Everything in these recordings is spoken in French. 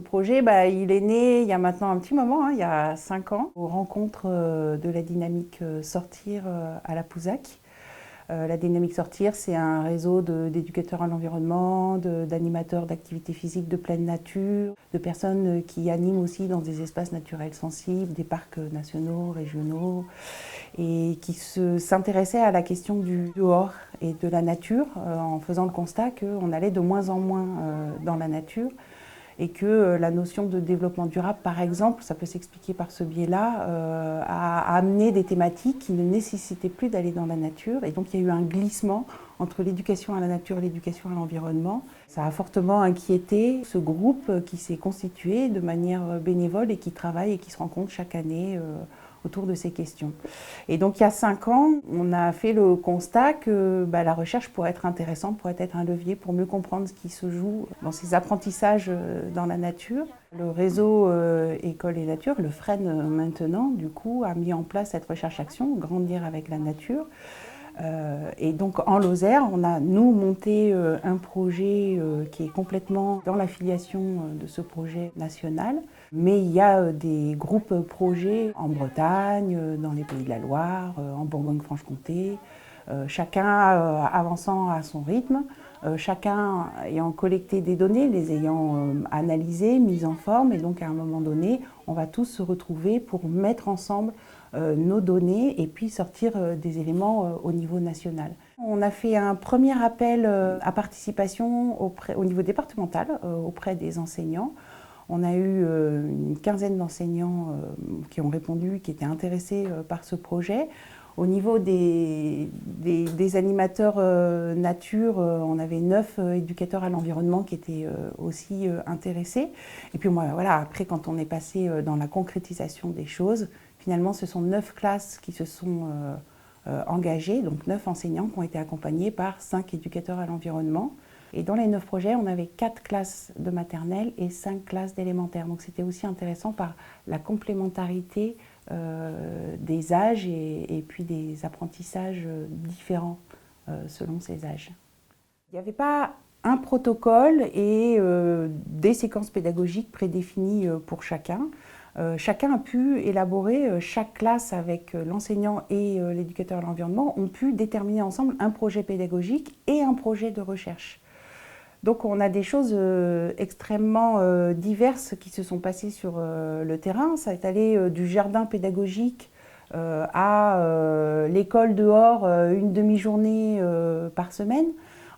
projet, il est né il y a maintenant un petit moment, il y a 5 ans, aux rencontres de la dynamique Sortir à la Pouzac. La dynamique Sortir, c'est un réseau d'éducateurs à l'environnement, d'animateurs d'activités physiques de pleine nature, de personnes qui animent aussi dans des espaces naturels sensibles, des parcs nationaux, régionaux, et qui s'intéressaient à la question du dehors et de la nature, en faisant le constat qu'on allait de moins en moins dans la nature, et que la notion de développement durable, par exemple, ça peut s'expliquer par ce biais-là, a amené des thématiques qui ne nécessitaient plus d'aller dans la nature. Et donc il y a eu un glissement entre l'éducation à la nature et l'éducation à l'environnement. Ça a fortement inquiété ce groupe qui s'est constitué de manière bénévole et qui travaille et qui se rencontre chaque année autour de ces questions. Et donc il y a 5 ans, on a fait le constat que la recherche pourrait être intéressante, pourrait être un levier pour mieux comprendre ce qui se joue dans ces apprentissages dans la nature. Le réseau École et Nature, le FREN maintenant, du coup, a mis en place cette recherche-action, Grandir avec la nature. Et donc en Lozère, on a nous monté un projet qui est complètement dans l'affiliation de ce projet national. Mais il y a des groupes projets en Bretagne, dans les Pays de la Loire, en Bourgogne-Franche-Comté, chacun avançant à son rythme, chacun ayant collecté des données, les ayant analysées, mises en forme. Et donc à un moment donné, on va tous se retrouver pour mettre ensemble nos données et puis sortir des éléments au niveau national. On a fait un premier appel à participation au niveau départemental auprès des enseignants. On a eu une quinzaine d'enseignants qui ont répondu, qui étaient intéressés par ce projet. Au niveau des animateurs nature, on avait 9 éducateurs à l'environnement qui étaient aussi intéressés. Et puis voilà, après, quand on est passé dans la concrétisation des choses, finalement, ce sont 9 classes qui se sont engagées, donc 9 enseignants qui ont été accompagnés par 5 éducateurs à l'environnement. Et dans les 9 projets, on avait 4 classes de maternelle et 5 classes d'élémentaire. Donc c'était aussi intéressant par la complémentarité des âges et puis des apprentissages différents selon ces âges. Il n'y avait pas un protocole et des séquences pédagogiques prédéfinies pour chacun. Chacun a pu élaborer, chaque classe avec l'enseignant et l'éducateur à l'environnement ont pu déterminer ensemble un projet pédagogique et un projet de recherche. Donc on a des choses extrêmement diverses qui se sont passées sur le terrain. Ça est allé du jardin pédagogique à l'école dehors une demi-journée par semaine.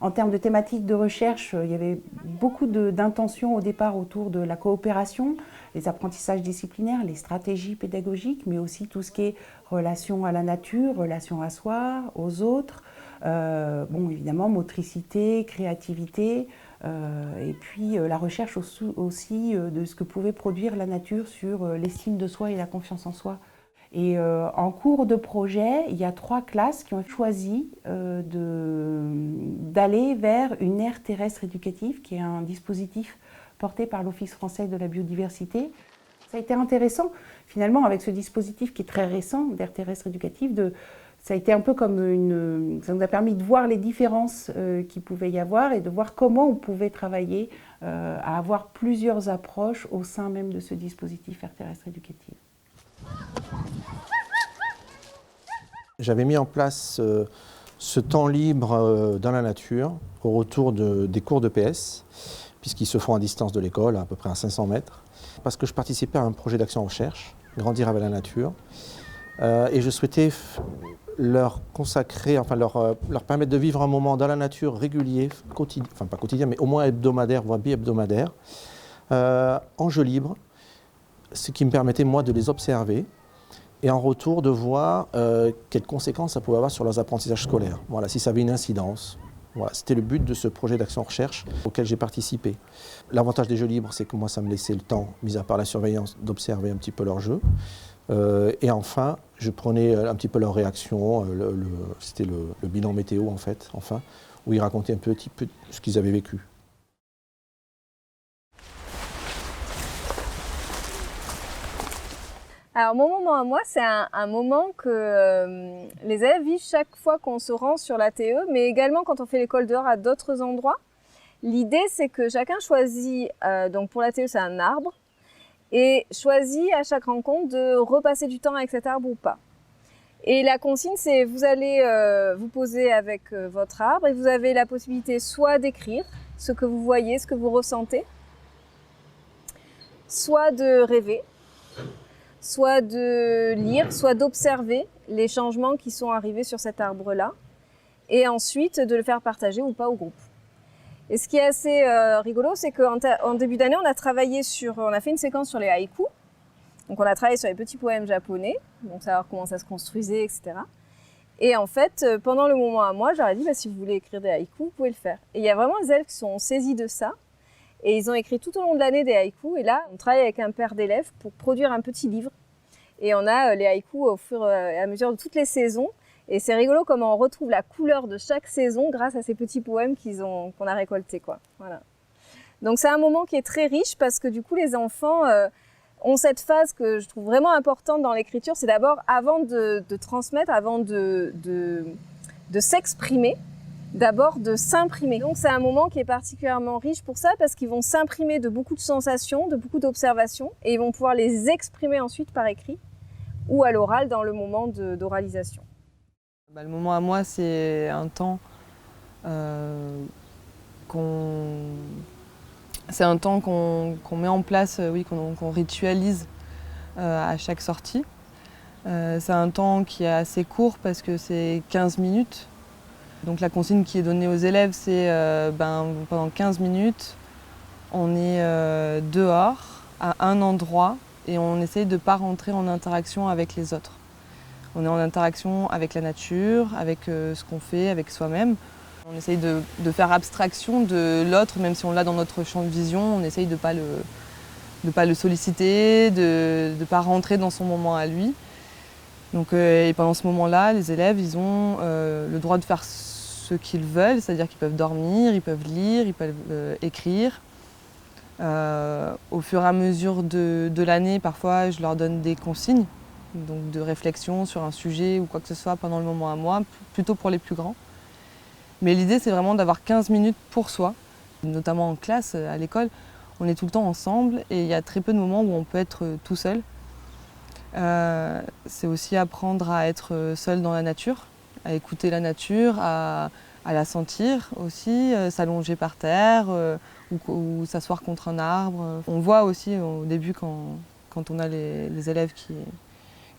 En termes de thématiques de recherche, il y avait beaucoup d'intentions au départ autour de la coopération, les apprentissages disciplinaires, les stratégies pédagogiques, mais aussi tout ce qui est relation à la nature, relation à soi, aux autres. Évidemment, motricité, créativité, et puis la recherche aussi de ce que pouvait produire la nature sur l'estime de soi et la confiance en soi. Et en cours de projet, il y a 3 classes qui ont choisi d'aller vers une aire terrestre éducative, qui est un dispositif porté par l'Office français de la biodiversité. Ça a été intéressant, finalement, avec ce dispositif qui est très récent, d'aire terrestre éducative, ça a été un peu comme ça nous a permis de voir les différences qu'il pouvait y avoir et de voir comment on pouvait travailler à avoir plusieurs approches au sein même de ce dispositif aire terrestre éducative. J'avais mis en place ce temps libre dans la nature au retour des cours de PS, puisqu'ils se font à distance de l'école, à peu près à 500 mètres, parce que je participais à un projet d'action recherche, Grandir avec la nature, et je souhaitais leur consacrer, leur permettre de vivre un moment dans la nature régulier, pas quotidien, mais au moins hebdomadaire, voire bi-hebdomadaire, en jeu libre, ce qui me permettait moi de les observer, et en retour de voir quelles conséquences ça pouvait avoir sur leurs apprentissages scolaires. Voilà, si ça avait une incidence. Voilà, c'était le but de ce projet d'action recherche auquel j'ai participé. L'avantage des jeux libres, c'est que moi, ça me laissait le temps, mis à part la surveillance, d'observer un petit peu leur jeu. Et enfin, je prenais un petit peu leurs réactions. C'était le bilan météo, en fait, où ils racontaient un petit peu ce qu'ils avaient vécu. Alors mon moment à moi, c'est un moment que les élèves vivent chaque fois qu'on se rend sur la TE, mais également quand on fait l'école dehors à d'autres endroits. L'idée, c'est que chacun choisit, donc pour l'atelier, c'est un arbre, et choisit à chaque rencontre de repasser du temps avec cet arbre ou pas. Et la consigne, c'est vous allez vous poser avec votre arbre et vous avez la possibilité soit d'écrire ce que vous voyez, ce que vous ressentez, soit de rêver, soit de lire, soit d'observer les changements qui sont arrivés sur cet arbre-là, et ensuite de le faire partager ou pas au groupe. Et ce qui est assez rigolo, c'est qu'en début d'année, on a fait une séquence sur les haïkus. Donc on a travaillé sur les petits poèmes japonais, donc savoir comment ça se construisait, etc. Et en fait, pendant le moment à moi, j'aurais dit, si vous voulez écrire des haïkus, vous pouvez le faire. Et il y a vraiment des élèves qui sont saisis de ça. Et ils ont écrit tout au long de l'année des haïkus. Et là, on travaille avec un père d'élèves pour produire un petit livre. Et on a les haïkus au fur et à mesure de toutes les saisons. Et c'est rigolo comment on retrouve la couleur de chaque saison grâce à ces petits poèmes qu'on a récoltés, quoi. Voilà. Donc c'est un moment qui est très riche parce que du coup, les enfants ont cette phase que je trouve vraiment importante dans l'écriture. C'est d'abord, avant de transmettre, avant de s'exprimer, d'abord de s'imprimer. Donc c'est un moment qui est particulièrement riche pour ça parce qu'ils vont s'imprimer de beaucoup de sensations, de beaucoup d'observations et ils vont pouvoir les exprimer ensuite par écrit ou à l'oral dans le moment d'oralisation. Le moment à moi, c'est un temps qu'on met en place, qu'on ritualise à chaque sortie. C'est un temps qui est assez court parce que c'est 15 minutes. Donc la consigne qui est donnée aux élèves, c'est pendant 15 minutes, on est dehors, à un endroit, et on essaye de ne pas rentrer en interaction avec les autres. On est en interaction avec la nature, avec ce qu'on fait, avec soi-même. On essaye de faire abstraction de l'autre, même si on l'a dans notre champ de vision, on essaye de ne pas le solliciter, de ne pas rentrer dans son moment à lui. Donc, et pendant ce moment-là, les élèves, ils ont le droit de faire ce qu'ils veulent, c'est-à-dire qu'ils peuvent dormir, ils peuvent lire, ils peuvent écrire. Au fur et à mesure de l'année, parfois, je leur donne des consignes, donc de réflexion sur un sujet ou quoi que ce soit pendant le moment à moi, plutôt pour les plus grands. Mais l'idée, c'est vraiment d'avoir 15 minutes pour soi, notamment en classe, à l'école. On est tout le temps ensemble et il y a très peu de moments où on peut être tout seul. C'est aussi apprendre à être seul dans la nature, à écouter la nature, à la sentir aussi, s'allonger par terre ou s'asseoir contre un arbre. On voit aussi au début quand on a les élèves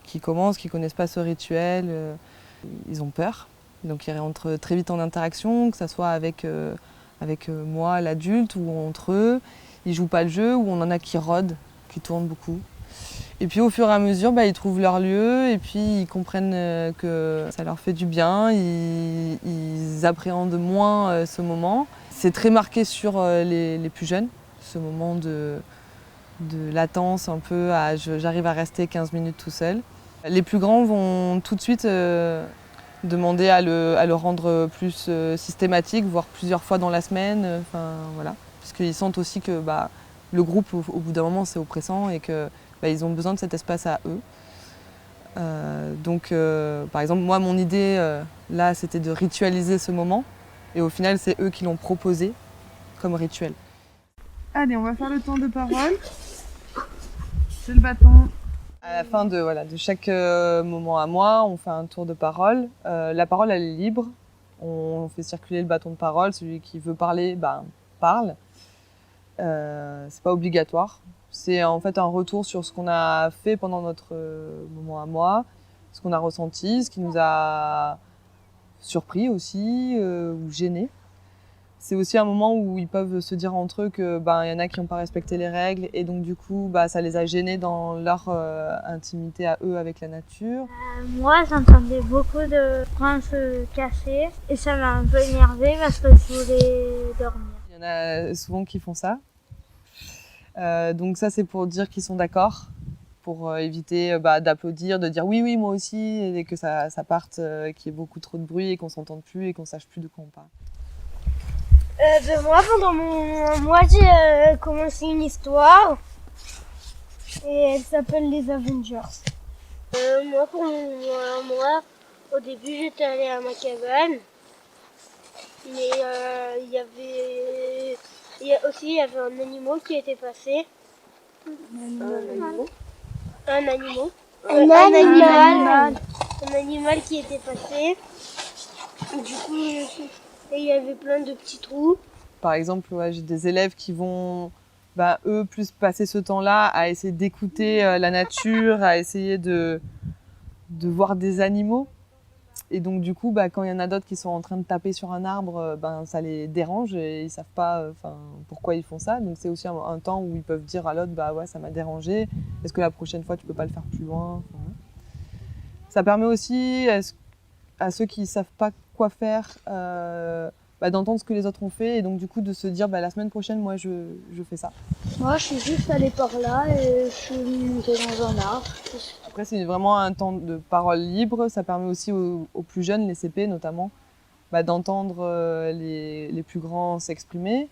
qui commencent, qui ne connaissent pas ce rituel, ils ont peur. Donc ils rentrent très vite en interaction, que ce soit avec moi, l'adulte, ou entre eux. Ils ne jouent pas le jeu, ou on en a qui rôdent, qui tournent beaucoup. Et puis au fur et à mesure, ils trouvent leur lieu et puis ils comprennent que ça leur fait du bien, ils appréhendent moins ce moment. C'est très marqué sur les plus jeunes, ce moment de latence un peu, j'arrive à rester 15 minutes tout seul. Les plus grands vont tout de suite demander à le rendre plus systématique, voire plusieurs fois dans la semaine, voilà. Parce qu'ils sentent aussi que le groupe, au bout d'un moment, c'est oppressant et que ils ont besoin de cet espace à eux. Donc, par exemple, moi, mon idée, là, c'était de ritualiser ce moment. Et au final, c'est eux qui l'ont proposé comme rituel. Allez, on va faire le tour de parole. C'est le bâton. À la fin de chaque moment à moi, on fait un tour de parole. La parole, elle est libre. On fait circuler le bâton de parole. Celui qui veut parler, parle. C'est pas obligatoire. C'est en fait un retour sur ce qu'on a fait pendant notre moment à moi, ce qu'on a ressenti, ce qui nous a surpris aussi ou gêné. C'est aussi un moment où ils peuvent se dire entre eux que y en a qui n'ont pas respecté les règles et donc du coup ça les a gênés dans leur intimité à eux avec la nature. Moi j'entendais beaucoup de freins se casser et ça m'a un peu énervée parce que je voulais dormir. Il y en a souvent qui font ça. Donc ça c'est pour dire qu'ils sont d'accord, pour éviter d'applaudir, de dire oui moi aussi et que ça parte, qu'il y ait beaucoup trop de bruit et qu'on s'entende plus et qu'on sache plus de quoi on parle. Moi pendant mon mois j'ai commencé une histoire et elle s'appelle les Avengers. Moi pour mon mois, au début j'étais allée à ma cabane mais il y avait Il y avait un animal qui était passé. Un animal qui était passé. Du coup, il y avait plein de petits trous. Par exemple, ouais, j'ai des élèves qui vont, eux, plus passer ce temps-là à essayer d'écouter la nature, à essayer de voir des animaux. Et donc, du coup, quand il y en a d'autres qui sont en train de taper sur un arbre, ça les dérange et ils savent pas pourquoi ils font ça. Donc, c'est aussi un temps où ils peuvent dire à l'autre, ouais, ça m'a dérangé. Est-ce que la prochaine fois, tu peux pas le faire plus loin? Ça permet aussi à ceux qui savent pas quoi faire, d'entendre ce que les autres ont fait et donc du coup de se dire la semaine prochaine moi je fais ça. Moi je suis juste allée par là et je suis montée dans un arbre. Après c'est vraiment un temps de parole libre, ça permet aussi aux plus jeunes, les CP notamment, d'entendre les plus grands s'exprimer,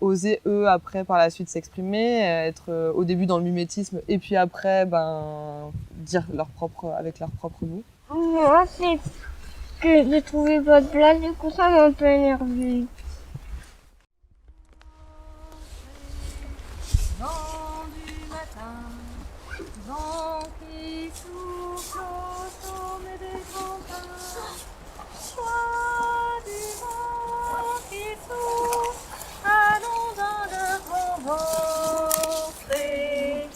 oser eux après par la suite s'exprimer, être au début dans le mimétisme et puis après dire avec leurs propres mots. Moi c'est que j'ai trouvé pas de place, du coup ça m'a un peu énervé. Vent du matin, vent qui souffle au sommet des grands pins. Sois du vent qui souffle, allons dans le grand vent frais.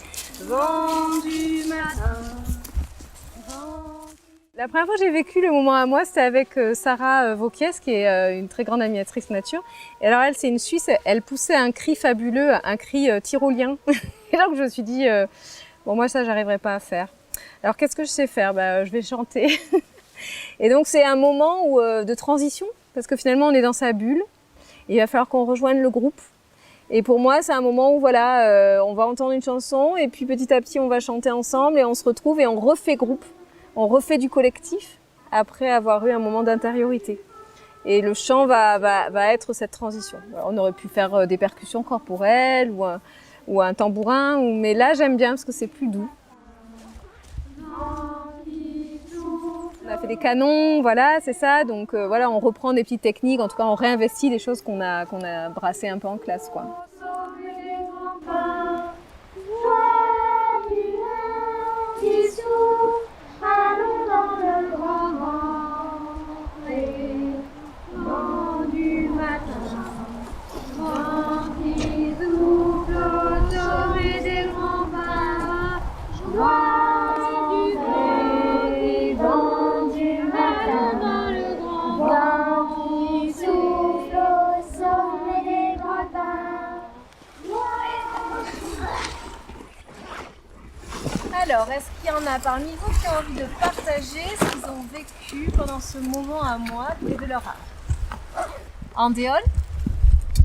Vent du matin. La première fois que j'ai vécu le moment à moi, c'était avec Sarah Vauquiez, qui est une très grande animatrice nature. Et alors elle, c'est une Suisse, elle poussait un cri fabuleux, un cri tyrolien. Et donc je me suis dit, moi ça, j'arriverai pas à faire. Alors qu'est-ce que je sais faire? Je vais chanter. Et donc c'est un moment de transition, parce que finalement on est dans sa bulle. Et il va falloir qu'on rejoigne le groupe. Et pour moi, c'est un moment où on va entendre une chanson, et puis petit à petit on va chanter ensemble, et on se retrouve et on refait groupe. On refait du collectif après avoir eu un moment d'intériorité. Et le chant va être cette transition. Alors, on aurait pu faire des percussions corporelles ou un tambourin, mais là j'aime bien parce que c'est plus doux. On a fait des canons, voilà, c'est ça. Donc on reprend des petites techniques, en tout cas on réinvestit des choses qu'on a brassées un peu en classe, quoi. Allons dans le grand vent, vent du matin, vent qui souffle au sommet des grands pins, vent du matin, dans le grand vent qui souffle au sommet des grands pins. Alors, est-ce qu'il y en a parmi vous qui ont envie de partager ce qu'ils ont vécu pendant ce moment à moi près de leur arbre? Andéol?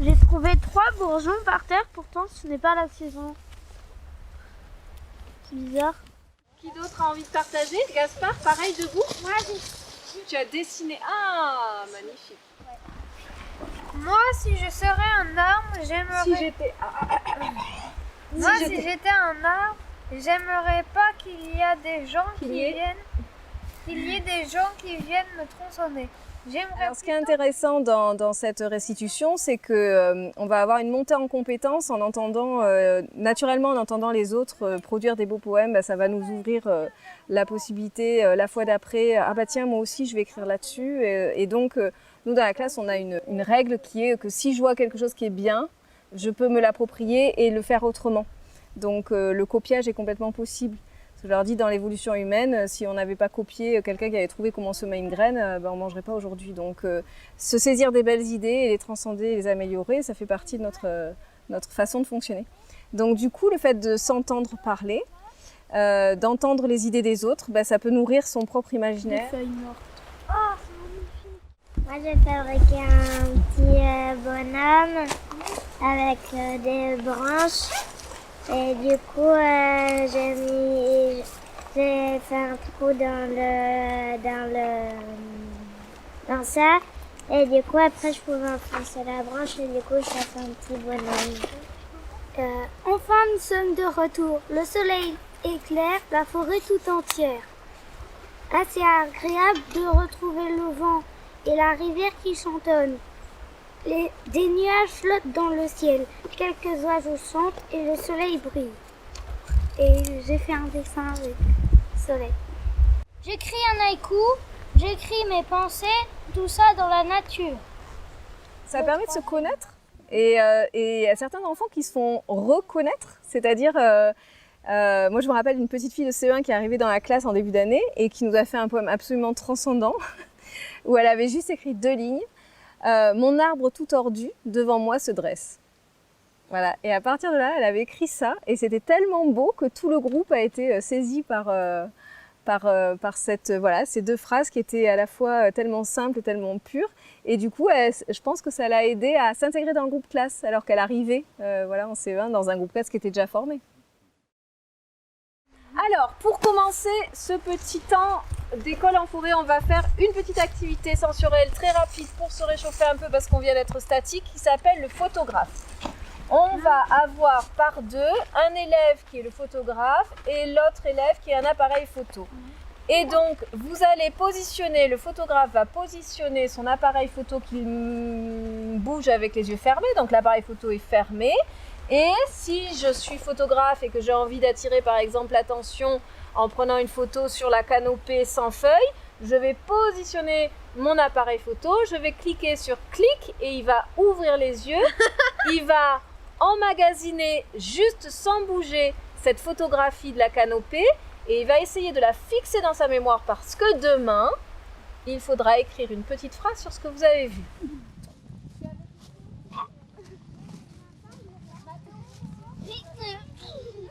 J'ai trouvé 3 bourgeons par terre, pourtant ce n'est pas la saison. C'est bizarre. Qui d'autre a envie de partager? Gaspard, pareil, debout? Moi, Tu as dessiné. Ah, magnifique. moi si je serais un arbre, j'aimerais... Si j'étais si j'étais un arbre, j'aimerais pas qu'il y ait des gens qui viennent me tronçonner. Alors, ce qui est intéressant dans cette restitution, c'est que on va avoir une montée en compétence en entendant, naturellement en entendant les autres produire des beaux poèmes. Ça va nous ouvrir la possibilité la fois d'après, tiens, moi aussi je vais écrire là-dessus. Et donc, nous dans la classe, on a une règle qui est que si je vois quelque chose qui est bien, je peux me l'approprier et le faire autrement. Donc le copiage est complètement possible. Je leur dis, dans l'évolution humaine, si on n'avait pas copié quelqu'un qui avait trouvé comment semer une graine, on ne mangerait pas aujourd'hui. Donc se saisir des belles idées et les transcender et les améliorer, ça fait partie de notre façon de fonctionner. Donc du coup, le fait de s'entendre parler, d'entendre les idées des autres, ça peut nourrir son propre imaginaire. Des feuilles mortes. Oh, c'est magnifique. Moi, j'ai fabriqué un petit bonhomme avec des branches. Et du coup, j'ai fait un trou dans ça. Et du coup, après, je pouvais enfoncer la branche et du coup, ça fait un petit bonhomme. Enfin, nous sommes de retour. Le soleil éclaire la forêt tout entière. Assez agréable de retrouver le vent et la rivière qui chantonne. Des nuages flottent dans le ciel, quelques oiseaux chantent et le soleil brille. Et j'ai fait un dessin avec le soleil. J'écris un haïku, j'écris mes pensées, tout ça dans la nature. Ça permet de se connaître et il y a certains enfants qui se font reconnaître, c'est-à-dire, moi je me rappelle d'une petite fille de CE1 qui est arrivée dans la classe en début d'année et qui nous a fait un poème absolument transcendant où elle avait juste écrit 2 lignes. Mon arbre tout tordu devant moi se dresse. Voilà. Et à partir de là, elle avait écrit ça et c'était tellement beau que tout le groupe a été saisi par cette, voilà, ces 2 phrases qui étaient à la fois tellement simples, tellement pures. Et du coup, je pense que ça l'a aidée à s'intégrer dans le groupe classe alors qu'elle arrivait voilà, en CE1 dans un groupe classe qui était déjà formé. Alors, pour commencer ce petit temps d'école en forêt, on va faire une petite activité sensorielle très rapide pour se réchauffer un peu parce qu'on vient d'être statique, qui s'appelle le photographe. On va avoir par 2 un élève qui est le photographe et l'autre élève qui est un appareil photo. Et donc, vous allez positionner, le photographe va positionner son appareil photo qui bouge avec les yeux fermés, donc l'appareil photo est fermé. Et si je suis photographe et que j'ai envie d'attirer par exemple l'attention en prenant une photo sur la canopée sans feuilles, je vais positionner mon appareil photo, je vais cliquer sur clic et il va ouvrir les yeux, il va emmagasiner juste sans bouger cette photographie de la canopée et il va essayer de la fixer dans sa mémoire parce que demain, il faudra écrire une petite phrase sur ce que vous avez vu.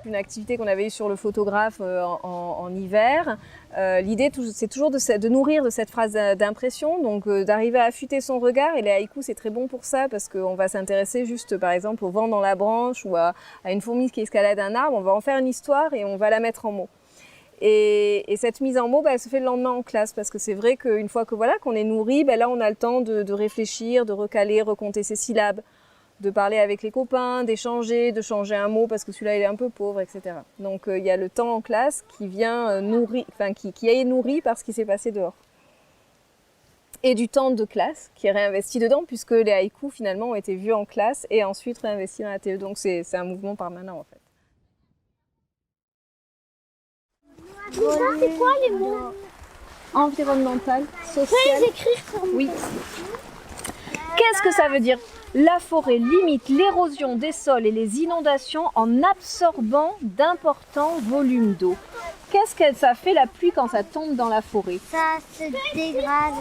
Une activité qu'on avait eue sur le photographe en hiver. L'idée, c'est toujours de nourrir de cette phrase d'impression, donc d'arriver à affûter son regard. Et les haïkus, c'est très bon pour ça, parce qu'on va s'intéresser juste, par exemple, au vent dans la branche ou à une fourmi qui escalade un arbre. On va en faire une histoire et on va la mettre en mots. Et cette mise en mots, elle se fait le lendemain en classe, parce que c'est vrai qu'une fois que voilà, qu'on est nourri, là, on a le temps de réfléchir, de recaler, recompter ses syllabes, de parler avec les copains, d'échanger, de changer un mot parce que celui-là il est un peu pauvre, etc. Donc il y a le temps en classe qui vient qui est nourri par ce qui s'est passé dehors. Et du temps de classe qui est réinvesti dedans puisque les haïkus finalement ont été vus en classe et ensuite réinvestis dans la TE. Donc c'est un mouvement permanent en fait. C'est quoi les mots? Environnemental, social. Je vais écrire sur moi. Oui. Qu'est-ce que ça veut dire? La forêt limite l'érosion des sols et les inondations en absorbant d'importants volumes d'eau. Qu'est-ce que ça fait la pluie quand ça tombe dans la forêt? Ça se dégrade.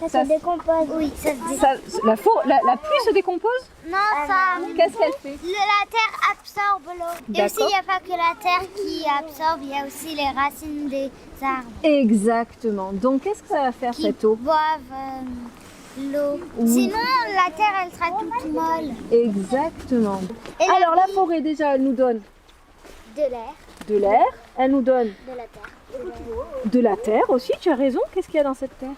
Ça se décompose. Oui, ça se décompose. La pluie se décompose? Non, ça. Qu'est-ce qu'elle fait? La terre absorbe l'eau. Et aussi, il n'y a pas que la terre qui absorbe, il y a aussi les racines des arbres. Exactement. Donc, qu'est-ce que ça va faire cette eau? Boivent l'eau. Oui. Sinon, la terre, elle sera toute molle. Exactement. Et alors, la forêt, déjà, elle nous donne de l'air. De l'air. Elle nous donne de la terre. De la terre aussi, tu as raison. Qu'est-ce qu'il y a dans cette terre?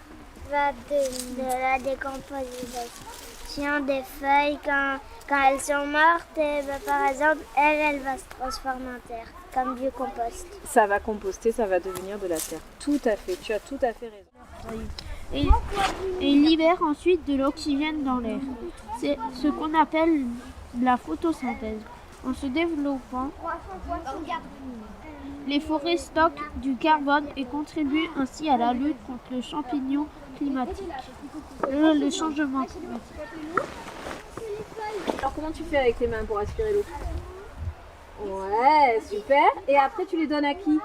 De la décomposition des feuilles. Quand elles sont mortes, et par exemple, elle va se transformer en terre, comme du compost. Ça va composter, ça va devenir de la terre. Tout à fait, tu as tout à fait raison. Et il libère ensuite de l'oxygène dans l'air. C'est ce qu'on appelle la photosynthèse. En se développant, les forêts stockent du carbone et contribuent ainsi à la lutte contre le changement climatique. Le changement climatique. Alors comment tu fais avec tes mains pour aspirer l'eau? Ouais, super. Et après tu les donnes à qui?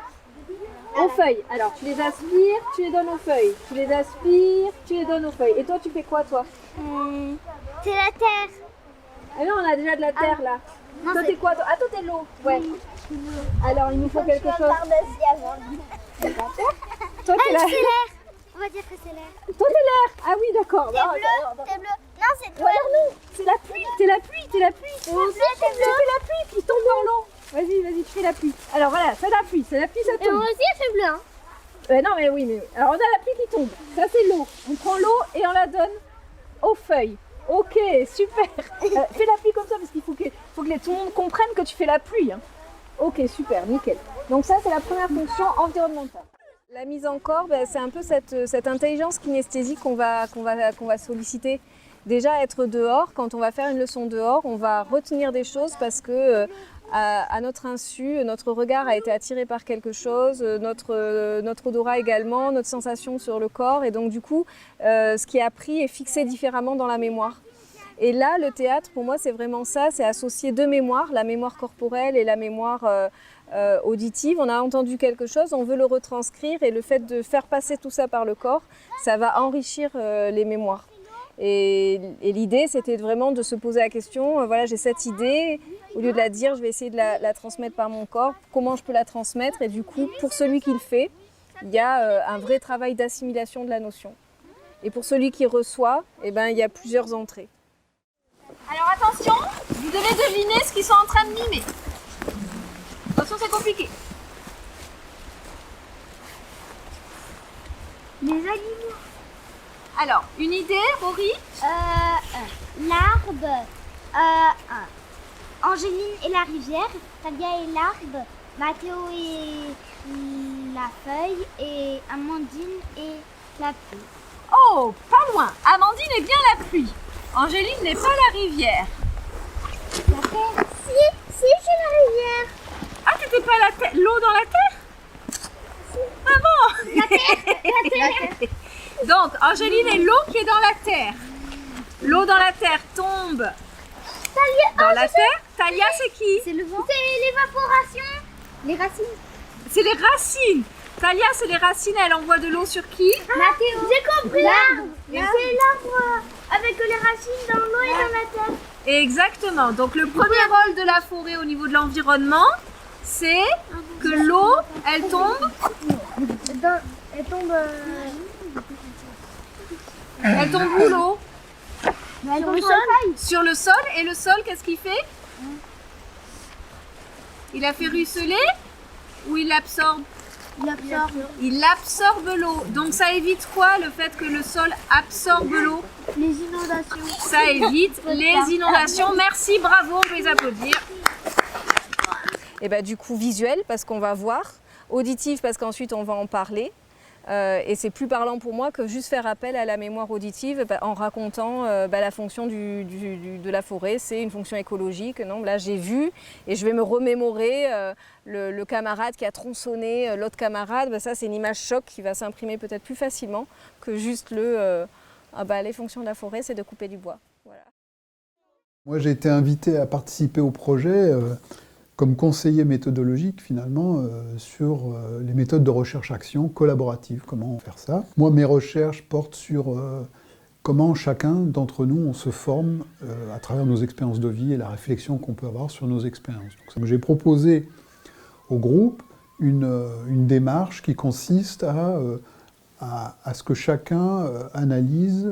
Aux feuilles. Alors tu les aspires, tu les donnes aux feuilles. Tu les aspires, tu les donnes aux feuilles. Et toi tu fais quoi toi? C'est la terre. Ah non, on a déjà de la terre là. Non, toi t'es quoi toi? Ah toi t'es l'eau. Ouais. Alors il nous faut quelque chose. Toi t'es la... c'est l'air. On va dire que c'est l'air. Toi t'es l'air. Ah oui d'accord. T'es bleu. T'es bleu. Non c'est toi. Alors non, c'est la pluie. T'es la pluie. T'es la pluie. Tu fais la pluie qui tombe dans l'eau. Vas-y, tu fais la pluie. Alors voilà, c'est la pluie, ça tombe. Et moi aussi, elle fait bleu, hein. Non, mais oui, mais alors on a la pluie qui tombe. Ça, c'est l'eau. On prend l'eau et on la donne aux feuilles. Ok, super. Fais la pluie comme ça parce qu'il faut que tout le monde comprenne que tu fais la pluie. Hein. Ok, super, nickel. Donc ça, c'est la première fonction environnementale. La mise en corps, c'est un peu cette intelligence kinesthésique qu'on va solliciter. Déjà être dehors, quand on va faire une leçon dehors, on va retenir des choses parce que à notre insu, notre regard a été attiré par quelque chose, notre odorat également, notre sensation sur le corps, et donc du coup, ce qui est appris est fixé différemment dans la mémoire. Et là, le théâtre, pour moi, c'est vraiment ça, c'est associer deux mémoires, la mémoire corporelle et la mémoire auditive. On a entendu quelque chose, on veut le retranscrire, et le fait de faire passer tout ça par le corps, ça va enrichir les mémoires. Et l'idée, c'était vraiment de se poser la question, voilà, j'ai cette idée, au lieu de la dire, je vais essayer de la transmettre par mon corps, comment je peux la transmettre, et du coup, pour celui qui le fait, il y a un vrai travail d'assimilation de la notion. Et pour celui qui reçoit, eh ben, il y a plusieurs entrées. Alors attention, vous devez deviner ce qu'ils sont en train de mimer. Attention, c'est compliqué. Les animaux. Alors, une idée, Rory? L'arbre, Angéline et la rivière, Talia et l'arbre, Mathéo et la feuille, et Amandine et la pluie. Oh, pas loin. Amandine est bien la pluie. Angéline n'est pas la rivière. La terre. Si, c'est la rivière. Ah, t'étais pas l'eau dans la terre? Ah bon? La terre. Donc, Angéline est l'eau qui est dans la terre. L'eau dans la terre tombe dans la terre. Talia, c'est qui? C'est le vent. C'est l'évaporation. Les racines. C'est les racines. Talia, c'est les racines. Elle envoie de l'eau sur qui? Mathéo. J'ai compris. L'arbre. C'est l'arbre avec les racines dans l'eau et dans la terre. Exactement. Donc, le premier rôle de la forêt au niveau de l'environnement, c'est que l'eau, elle tombe. Elle tombe. Elle tombe où l'eau? Sur le sol. Sur le sol. Et le sol, qu'est-ce qu'il fait? Il a fait ruisseler ou il l'absorbe? Il absorbe l'eau. Donc ça évite quoi, le fait que le sol absorbe l'eau? Les inondations. Ça évite les inondations. Merci, bravo, on peut les applaudir. Et ben, du coup, visuel, parce qu'on va voir. Auditif, parce qu'ensuite, on va en parler. Et c'est plus parlant pour moi que juste faire appel à la mémoire auditive en racontant la fonction de la forêt. C'est une fonction écologique. Non, là, j'ai vu et je vais me remémorer le camarade qui a tronçonné l'autre camarade. Ça, c'est une image choc qui va s'imprimer peut-être plus facilement que juste les fonctions de la forêt, c'est de couper du bois. Voilà. Moi, j'ai été invité à participer au projet comme conseiller méthodologique finalement sur les méthodes de recherche-action collaborative, comment faire ça. Moi, mes recherches portent sur comment chacun d'entre nous, on se forme à travers nos expériences de vie et la réflexion qu'on peut avoir sur nos expériences. Donc, j'ai proposé au groupe une démarche qui consiste à ce que chacun analyse,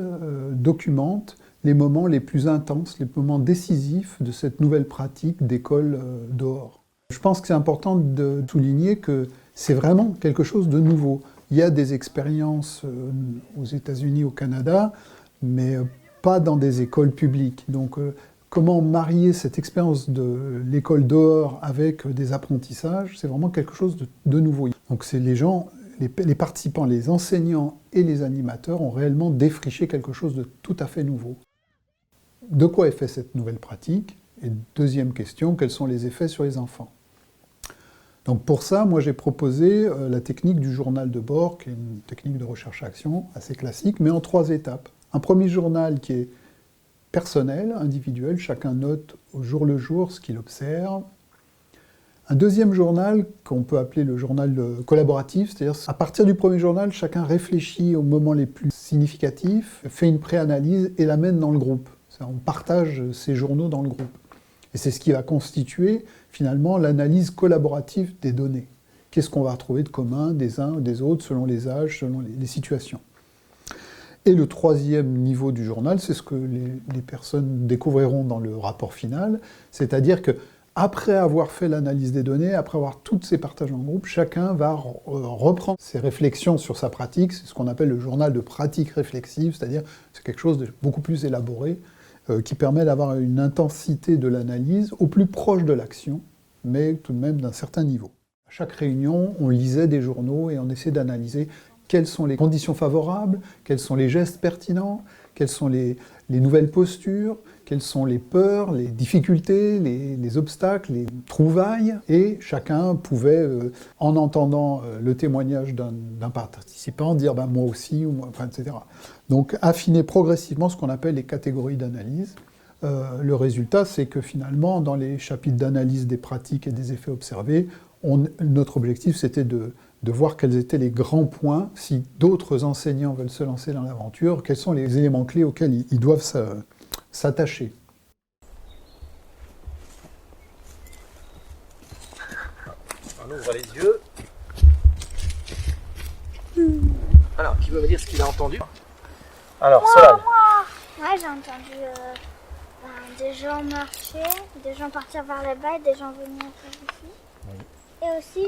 documente les moments les plus intenses, les moments décisifs de cette nouvelle pratique d'école dehors. Je pense que c'est important de souligner que c'est vraiment quelque chose de nouveau. Il y a des expériences aux États-Unis, au Canada, mais pas dans des écoles publiques. Donc comment marier cette expérience de l'école dehors avec des apprentissages, c'est vraiment quelque chose de nouveau. Donc c'est les gens, les participants, les enseignants et les animateurs ont réellement défriché quelque chose de tout à fait nouveau. De quoi est faite cette nouvelle pratique? Et deuxième question, quels sont les effets sur les enfants? Donc pour ça, moi j'ai proposé la technique du journal de bord, qui est une technique de recherche-action assez classique, mais en 3 étapes. Un premier journal qui est personnel, individuel, chacun note au jour le jour ce qu'il observe. Un deuxième journal qu'on peut appeler le journal collaboratif, c'est-à-dire à partir du premier journal, chacun réfléchit aux moments les plus significatifs, fait une préanalyse et l'amène dans le groupe. On partage ces journaux dans le groupe. Et c'est ce qui va constituer finalement l'analyse collaborative des données. Qu'est-ce qu'on va retrouver de commun des uns ou des autres selon les âges, selon les situations. Et le troisième niveau du journal, c'est ce que les personnes découvriront dans le rapport final, c'est-à-dire que après avoir fait l'analyse des données, après avoir tous ces partages en groupe, chacun va reprendre ses réflexions sur sa pratique. C'est ce qu'on appelle le journal de pratique réflexive, c'est-à-dire c'est quelque chose de beaucoup plus élaboré, qui permet d'avoir une intensité de l'analyse au plus proche de l'action, mais tout de même d'un certain niveau. À chaque réunion, on lisait des journaux et on essayait d'analyser quelles sont les conditions favorables, quels sont les gestes pertinents, quelles sont les nouvelles postures, quelles sont les peurs, les difficultés, les obstacles, les trouvailles. Et chacun pouvait, en entendant le témoignage d'un participant, dire « moi aussi », etc. Donc affiner progressivement ce qu'on appelle les catégories d'analyse. Le résultat, c'est que finalement, dans les chapitres d'analyse des pratiques et des effets observés, notre objectif, c'était de voir quels étaient les grands points, si d'autres enseignants veulent se lancer dans l'aventure, quels sont les éléments clés auxquels ils doivent s'attacher. On ouvre les yeux. Alors, qui veut me dire ce qu'il a entendu? Alors, Solal. Moi, j'ai entendu des gens marcher, des gens partir vers là-bas et des gens venir vers ici. Oui. Et aussi,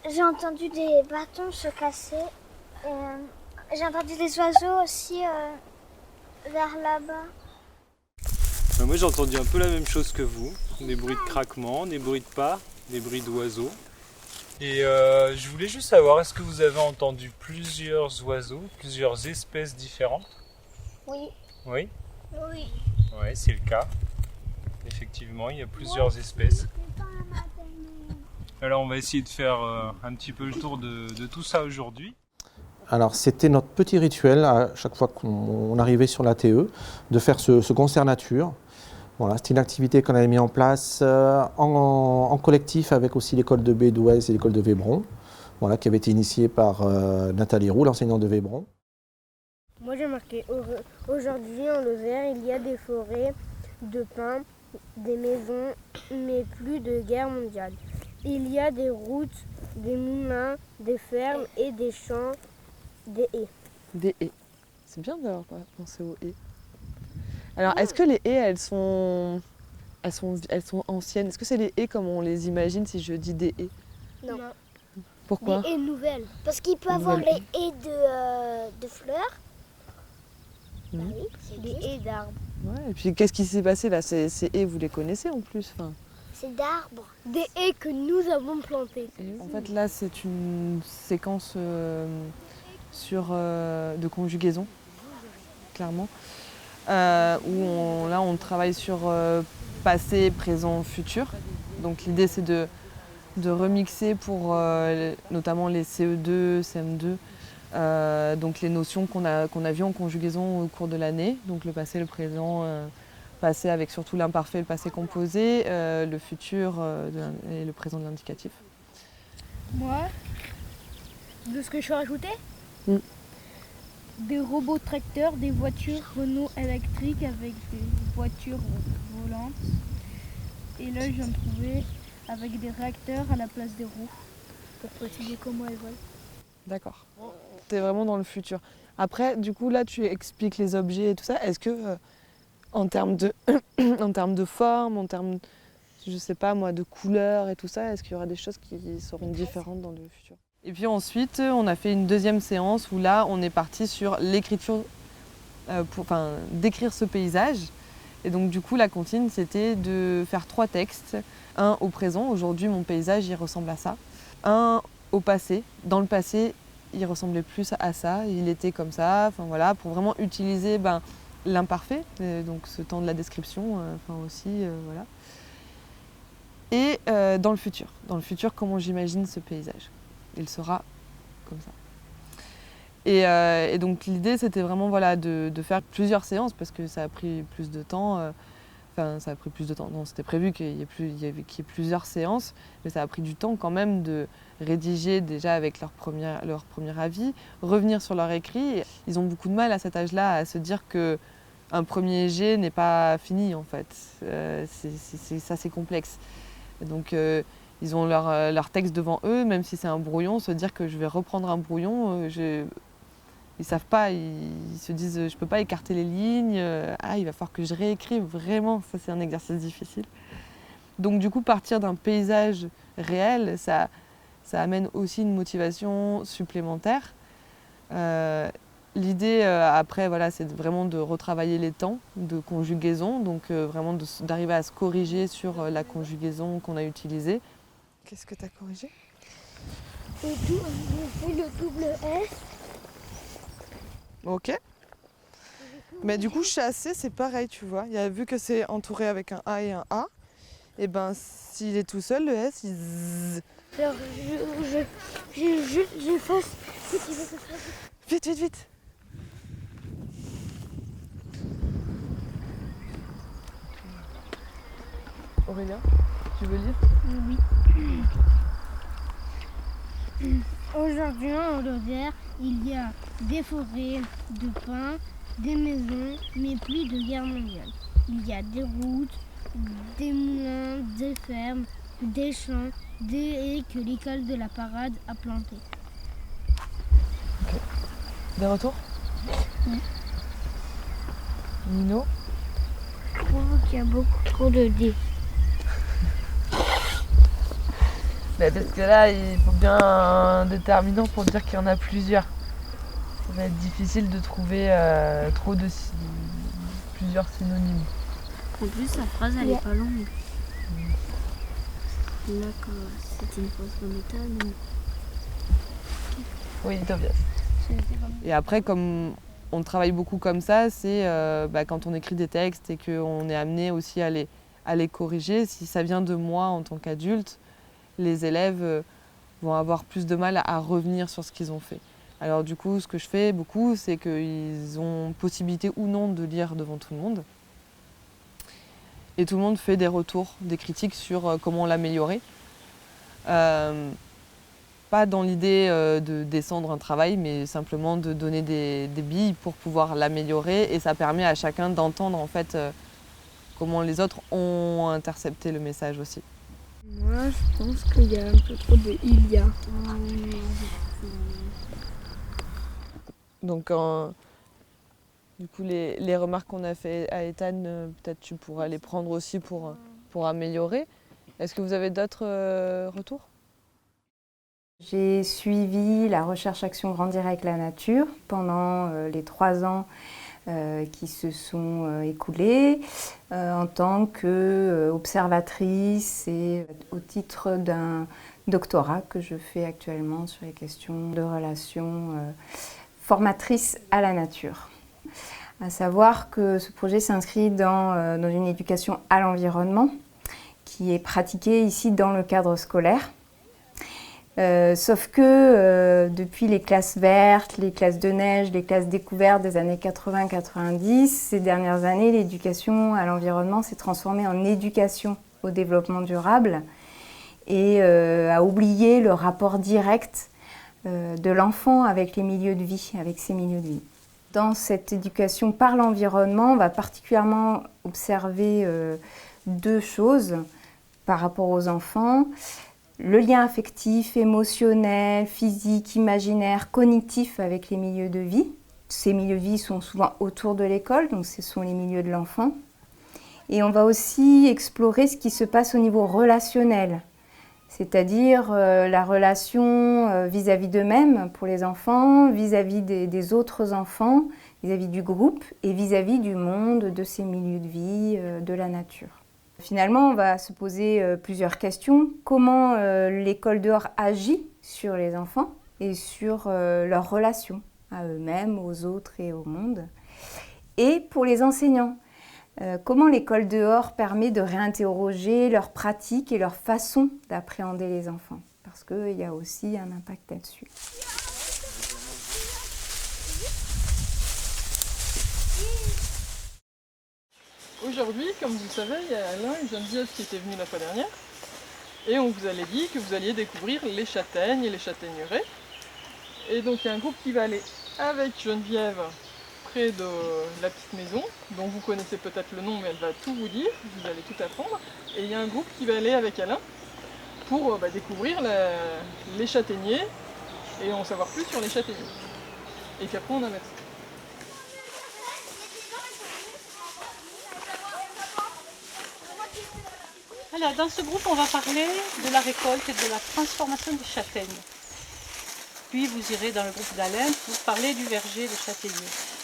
j'ai entendu des bâtons se casser. J'ai entendu des oiseaux aussi vers là-bas. Moi j'ai entendu un peu la même chose que vous, des bruits de craquement, des bruits de pas, des bruits d'oiseaux. Et je voulais juste savoir, est-ce que vous avez entendu plusieurs oiseaux, plusieurs espèces différentes? Oui. Oui? Oui. Oui, c'est le cas. Effectivement, il y a plusieurs espèces. Alors on va essayer de faire un petit peu le tour de tout ça aujourd'hui. Alors c'était notre petit rituel à chaque fois qu'on arrivait sur la TE, de faire ce concert nature. Voilà, c'était une activité qu'on avait mis en place en collectif avec aussi l'école de Bédouès et l'école de Vébron, voilà, qui avait été initiée par Nathalie Roux, l'enseignante de Vébron. Moi j'ai marqué aujourd'hui en Lozère, il y a des forêts de pins, des maisons, mais plus de guerre mondiale. Il y a des routes, des moulins, des fermes et des champs, des haies. Des haies. C'est bien d'avoir pensé aux haies. Alors, est-ce que les haies, elles sont anciennes? Est-ce que c'est les haies comme on les imagine si je dis des haies? Non. Pourquoi? Des haies nouvelles. Parce qu'il peut y avoir les haies de fleurs. Bah oui, c'est des haies d'arbres. Ouais, et puis qu'est-ce qui s'est passé là? Ces haies, vous les connaissez en plus? C'est d'arbres. Des haies que nous avons plantées. En fait, là, c'est une séquence de conjugaison, clairement, où on travaille sur passé, présent, futur. Donc l'idée, c'est de remixer pour notamment les CE2, CM2, donc les notions qu'on a vues en conjugaison au cours de l'année, donc le passé, le présent, passé avec surtout l'imparfait, le passé composé, le futur et le présent de l'indicatif. Moi, de ce que je peux rajouter, des robots tracteurs, des voitures Renault électriques avec des voitures volantes. Et là, je viens de trouver avec des réacteurs à la place des roues pour préciser comment elles volent. D'accord. T'es vraiment dans le futur. Après, du coup, là, tu expliques les objets et tout ça. Est-ce que, en termes de forme, en termes, je sais pas moi, de couleur et tout ça, est-ce qu'il y aura des choses qui seront différentes dans le futur? Et puis ensuite, on a fait une deuxième séance où là, on est parti sur l'écriture, d'écrire ce paysage. Et donc, du coup, la consigne, c'était de faire 3 textes. Un au présent, aujourd'hui, mon paysage, il ressemble à ça. Un au passé. Dans le passé, il ressemblait plus à ça, il était comme ça, enfin voilà, pour vraiment utiliser l'imparfait, donc ce temps de la description, aussi, voilà. Et dans le futur, comment j'imagine ce paysage, il sera comme ça. Et donc l'idée, c'était vraiment voilà, de faire plusieurs séances, parce que ça a pris plus de temps. Ça a pris plus de temps. Non, c'était prévu qu'il y ait plusieurs séances, mais ça a pris du temps quand même de rédiger déjà avec leur premier avis, revenir sur leur écrit. Ils ont beaucoup de mal à cet âge-là à se dire qu'un premier jet n'est pas fini en fait. C'est assez complexe. Donc ils ont leur texte devant eux, même si c'est un brouillon, se dire que je vais reprendre un brouillon, ils savent pas, ils se disent je peux pas écarter les lignes, il va falloir que je réécrive, vraiment, ça c'est un exercice difficile. Donc du coup partir d'un paysage réel, ça amène aussi une motivation supplémentaire. L'idée après voilà, c'est vraiment de retravailler les temps de conjugaison, donc vraiment d'arriver à se corriger sur la conjugaison qu'on a utilisée. Qu'est-ce que tu as corrigé? J'ai fait le double S. Ok. Mais du coup, chasser, c'est pareil, tu vois. Vu que c'est entouré avec un A et un A, et ben s'il est tout seul, le S, il zzz. Alors, j'efface. Vite, vite, vite. Aurélien, tu veux lire? Oui. Aujourd'hui, en Lozère, il y a des forêts de pins, des maisons, mais plus de guerre mondiale. Il y a des routes, des moulins, des fermes, des champs, des haies que l'école de la parade a plantées. Okay. Des retours? Oui. Nino? Je trouve qu'il y a beaucoup trop de dés. Parce que là, il faut bien un déterminant pour dire qu'il y en a plusieurs. Ça va être difficile de trouver plusieurs synonymes. En plus, sa phrase, elle est pas longue. Là, c'était une phrase de méthode. Oui, Tobias. Et après, comme on travaille beaucoup comme ça, c'est quand on écrit des textes et qu'on est amené aussi à les corriger. Si ça vient de moi en tant qu'adulte, les élèves vont avoir plus de mal à revenir sur ce qu'ils ont fait. Alors du coup, ce que je fais beaucoup, c'est qu'ils ont possibilité ou non de lire devant tout le monde. Et tout le monde fait des retours, des critiques sur comment l'améliorer. Pas dans l'idée de descendre un travail, mais simplement de donner des billes pour pouvoir l'améliorer. Et ça permet à chacun d'entendre en fait comment les autres ont intercepté le message aussi. Moi, je pense qu'il y a un peu trop de « il y a ». Donc, du coup, les remarques qu'on a fait à Ethan, peut-être tu pourras les prendre aussi pour améliorer. Est-ce que vous avez d'autres retours? J'ai suivi la recherche action Grandir avec la nature pendant les 3 ans qui se sont écoulés en tant qu'observatrice et au titre d'un doctorat que je fais actuellement sur les questions de relations formatrices à la nature. À savoir que ce projet s'inscrit dans une éducation à l'environnement qui est pratiquée ici dans le cadre scolaire. Sauf que depuis les classes vertes, les classes de neige, les classes découvertes des années 80-90, ces dernières années, l'éducation à l'environnement s'est transformée en éducation au développement durable et a oublié le rapport direct de l'enfant avec les milieux de vie, avec ses milieux de vie. Dans cette éducation par l'environnement, on va particulièrement observer 2 choses par rapport aux enfants. Le lien affectif, émotionnel, physique, imaginaire, cognitif avec les milieux de vie. Ces milieux de vie sont souvent autour de l'école, donc ce sont les milieux de l'enfant. Et on va aussi explorer ce qui se passe au niveau relationnel, c'est-à-dire la relation vis-à-vis d'eux-mêmes pour les enfants, vis-à-vis des autres enfants, vis-à-vis du groupe et vis-à-vis du monde, de ces milieux de vie, de la nature. Finalement, on va se poser plusieurs questions. Comment l'école dehors agit sur les enfants et sur leurs relations à eux-mêmes, aux autres et au monde. Et pour les enseignants, comment l'école dehors permet de réinterroger leurs pratiques et leur façon d'appréhender les enfants. Parce qu'il y a aussi un impact là-dessus. Aujourd'hui, comme vous le savez, il y a Alain et Geneviève qui étaient venus la fois dernière. Et on vous avait dit que vous alliez découvrir les châtaignes et les châtaigneraies. Et donc il y a un groupe qui va aller avec Geneviève près de la petite maison, dont vous connaissez peut-être le nom, mais elle va tout vous dire, vous allez tout apprendre. Et il y a un groupe qui va aller avec Alain pour découvrir les châtaigniers et en savoir plus sur les châtaigniers. Et puis après on inverse. Alors, dans ce groupe, on va parler de la récolte et de la transformation des châtaignes. Puis vous irez dans le groupe d'Alain pour parler du verger de châtaigniers.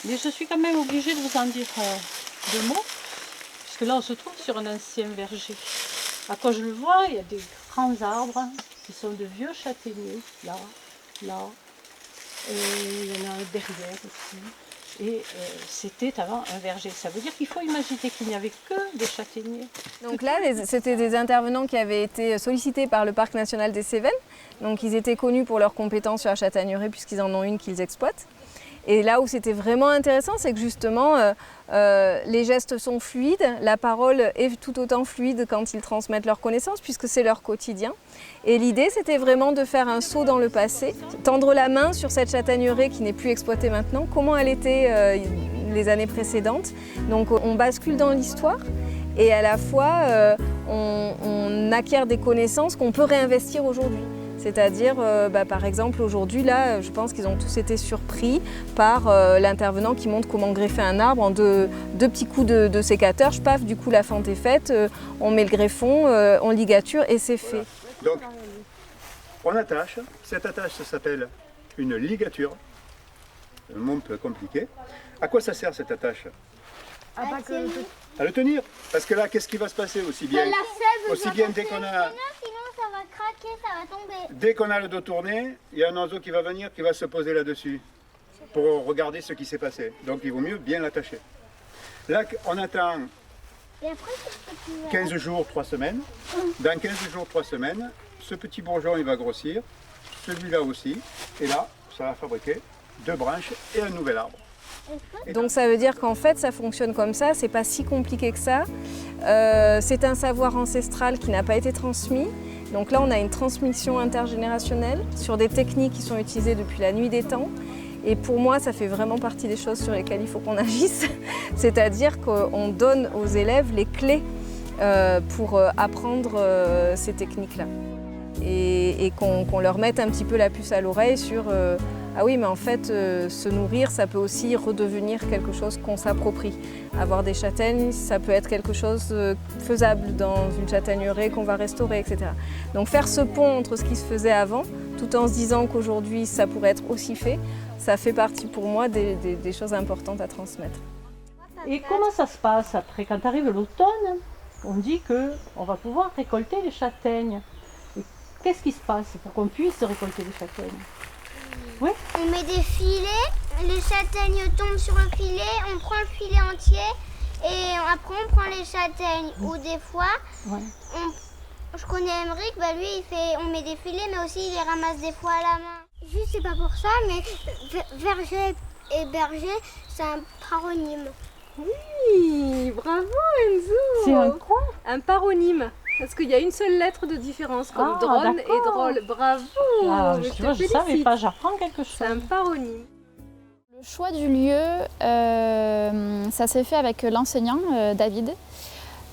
Mais je suis quand même obligée de vous en dire 2 mots, puisque là on se trouve sur un ancien verger. À quoi je le vois, il y a des grands arbres qui sont de vieux châtaigniers, là, là, et il y en a un derrière aussi. Et c'était avant un verger. Ça veut dire qu'il faut imaginer qu'il n'y avait que des châtaigniers. Donc là, c'était des intervenants qui avaient été sollicités par le Parc national des Cévennes. Donc ils étaient connus pour leurs compétences sur la châtaigneraie puisqu'ils en ont une qu'ils exploitent. Et là où c'était vraiment intéressant, c'est que justement, les gestes sont fluides, la parole est tout autant fluide quand ils transmettent leurs connaissances puisque c'est leur quotidien. Et l'idée, c'était vraiment de faire un saut dans le passé, tendre la main sur cette châtaigneraie qui n'est plus exploitée maintenant, comment elle était les années précédentes. Donc on bascule dans l'histoire et à la fois on acquiert des connaissances qu'on peut réinvestir aujourd'hui. C'est-à-dire, par exemple, aujourd'hui, là, je pense qu'ils ont tous été surpris par l'intervenant qui montre comment greffer un arbre en deux petits coups de sécateur. Paf, du coup, la fente est faite, on met le greffon, on ligature et c'est fait. Donc, on attache. Cette attache, ça s'appelle une ligature. Un mot un peu compliqué. À quoi ça sert cette attache? À le tenir. Parce que là, qu'est-ce qui va se passer aussi bien dès qu'on a... Ça va craquer, ça va tomber. Dès qu'on a le dos tourné, il y a un oiseau qui va venir, qui va se poser là-dessus pour regarder ce qui s'est passé. Donc il vaut mieux bien l'attacher. Là, on attend 15 jours, 3 semaines. Dans 15 jours, 3 semaines, ce petit bourgeon il va grossir, celui-là aussi. Et là, ça va fabriquer 2 branches et un nouvel arbre. Donc ça veut dire qu'en fait ça fonctionne comme ça, c'est pas si compliqué que ça. C'est un savoir ancestral qui n'a pas été transmis. Donc là on a une transmission intergénérationnelle sur des techniques qui sont utilisées depuis la nuit des temps. Et pour moi ça fait vraiment partie des choses sur lesquelles il faut qu'on agisse. C'est-à-dire qu'on donne aux élèves les clés pour apprendre ces techniques-là. Et qu'on leur mette un petit peu la puce à l'oreille sur ah oui, mais en fait, se nourrir, ça peut aussi redevenir quelque chose qu'on s'approprie. Avoir des châtaignes, ça peut être quelque chose faisable dans une châtaigneraie qu'on va restaurer, etc. Donc faire ce pont entre ce qui se faisait avant, tout en se disant qu'aujourd'hui, ça pourrait être aussi fait, ça fait partie pour moi des choses importantes à transmettre. Et comment ça se passe après, quand arrive l'automne? On dit qu'on va pouvoir récolter les châtaignes. Et qu'est-ce qui se passe pour qu'on puisse récolter les châtaignes? Oui. On met des filets, les châtaignes tombent sur un filet, on prend le filet entier et après on prend les châtaignes. Ou des fois, je connais Emeric, lui on met des filets mais aussi il les ramasse des fois à la main. Juste c'est pas pour ça, mais verger et berger c'est un paronyme. Oui, bravo Enzo. C'est un quoi? Un paronyme. Parce qu'il y a une seule lettre de différence, comme drone et drôle. Bravo! Je ne savais pas, j'apprends quelque chose. C'est un paronyme. Le choix du lieu, ça s'est fait avec l'enseignant David.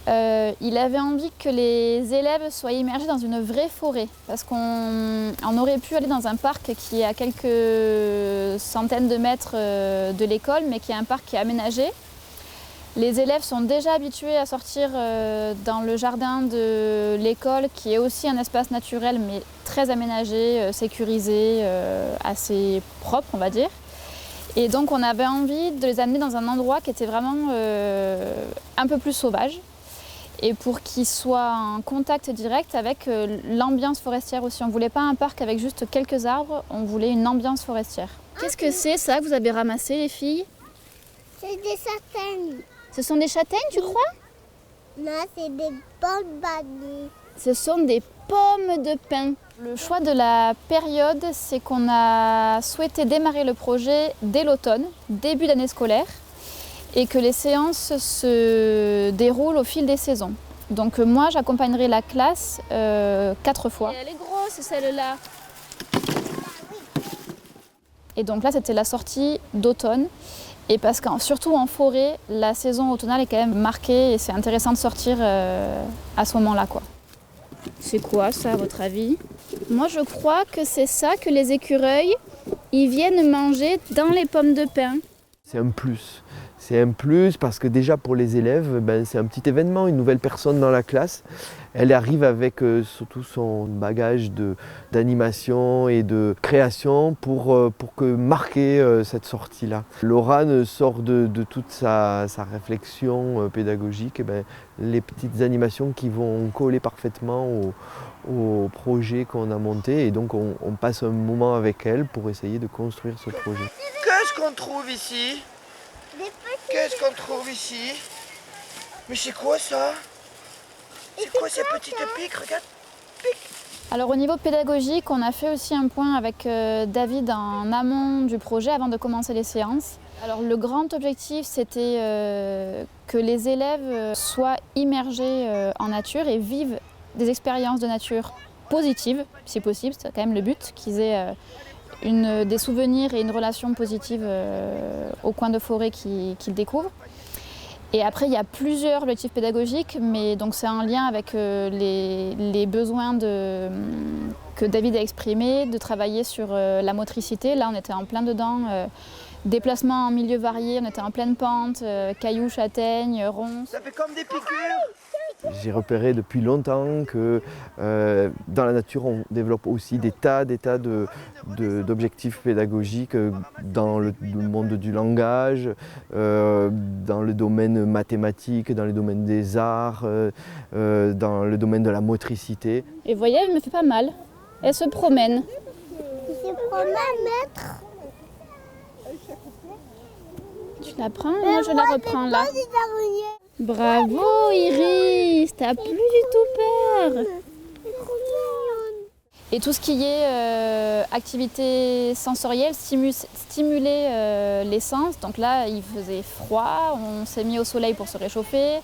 Il avait envie que les élèves soient immergés dans une vraie forêt. Parce qu'on aurait pu aller dans un parc qui est à quelques centaines de mètres de l'école, mais qui est un parc qui est aménagé. Les élèves sont déjà habitués à sortir dans le jardin de l'école, qui est aussi un espace naturel, mais très aménagé, sécurisé, assez propre, on va dire. Et donc on avait envie de les amener dans un endroit qui était vraiment un peu plus sauvage, et pour qu'ils soient en contact direct avec l'ambiance forestière aussi. On ne voulait pas un parc avec juste quelques arbres, on voulait une ambiance forestière. Qu'est-ce que c'est ça que vous avez ramassé, les filles? C'est des châtaignes. Ce sont des châtaignes, tu crois? Non, c'est des pommes bannies. Ce sont des pommes de pin. Le choix de la période, c'est qu'on a souhaité démarrer le projet dès l'automne, début d'année scolaire, et que les séances se déroulent au fil des saisons. Donc moi, j'accompagnerai la classe 4 fois. Et elle est grosse, celle-là. Et donc là, c'était la sortie d'automne. Et parce que surtout en forêt, la saison automnale est quand même marquée et c'est intéressant de sortir à ce moment-là, quoi. C'est quoi ça, à votre avis? Moi, je crois que c'est ça que les écureuils, ils viennent manger dans les pommes de pin. C'est un plus. C'est un plus parce que déjà pour les élèves, c'est un petit événement, une nouvelle personne dans la classe. Elle arrive avec surtout son bagage d'animation et de création pour marquer cette sortie-là. Laurane sort de toute sa réflexion pédagogique, les petites animations qui vont coller parfaitement au projet qu'on a monté. Et donc on passe un moment avec elle pour essayer de construire ce projet. Qu'est-ce qu'on trouve ici? Qu'est-ce qu'on trouve ici? Mais c'est quoi ça? C'est quoi ces petites piques? Regarde, pique. Alors au niveau pédagogique, on a fait aussi un point avec David en amont du projet avant de commencer les séances. Alors le grand objectif, c'était que les élèves soient immergés en nature et vivent des expériences de nature positives, si possible, c'est quand même le but, qu'ils aient des souvenirs et une relation positive au coin de forêt qu'ils découvrent. Et après, il y a plusieurs objectifs pédagogiques, mais donc c'est en lien avec les besoins que David a exprimés, de travailler sur la motricité. Là, on était en plein dedans. Déplacement en milieu varié, on était en pleine pente, cailloux, châtaignes, ronces. Ça fait comme des piqûres. J'ai repéré depuis longtemps que dans la nature, on développe aussi des tas d'objectifs pédagogiques dans le monde du langage, dans le domaine mathématique, dans le domaine des arts, dans le domaine de la motricité. Et vous voyez, elle me fait pas mal. Elle se promène. Elle se promène, maître. Tu la prends, moi je la reprends là. Bravo Iris, t'as plus du tout peur. Et tout ce qui est activité sensorielle, stimuler les sens. Donc là, il faisait froid, on s'est mis au soleil pour se réchauffer.